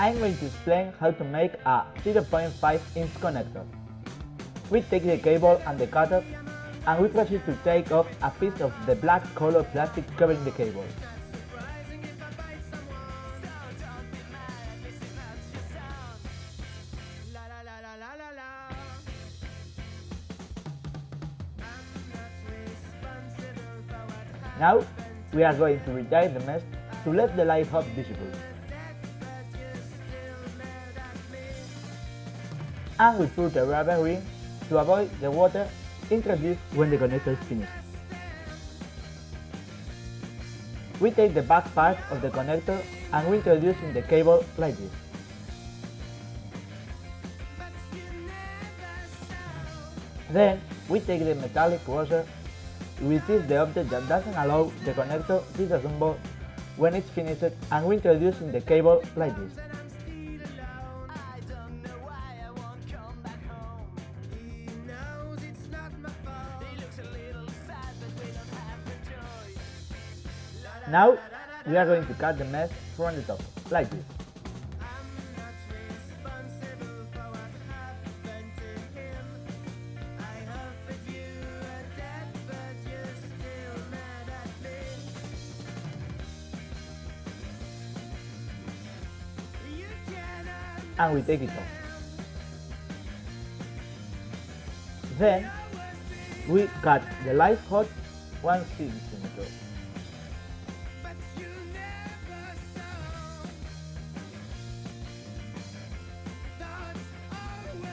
I'm going to explain how to make a 0.5 inch connector. We take the cable and the cutter and we proceed to take off a piece of the black color plastic covering the cable. Now we are going to retire the mesh to let the light hub visible. And we put a rubber ring to avoid the water introduced when the connector is finished. We take the back part of the connector and we introduce in the cable like this. Then we take the metallic washer, which is the object that doesn't allow the connector to disassemble when it's finished, and we introduce in the cable like this. Now we are going to cut the mesh from the top, like this. And we take it off. Then we cut the live hot 1 cm.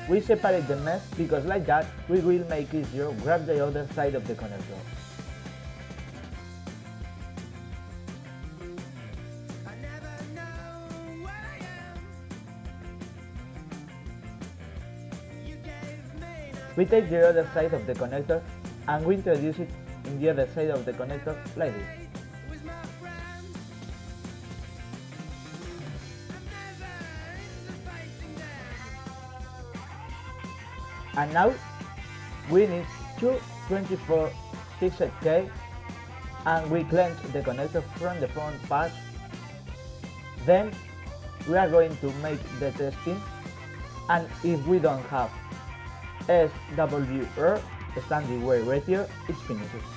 We separate the mesh because like that we will make easier grab the other side of the connector. We take the other side of the connector and we introduce it in the other side of the connector like this. And now we need two 24 6K and we clench the connector from the front part. Then we are going to make the testing, and if we don't have SWR standing weight ratio, it's finished.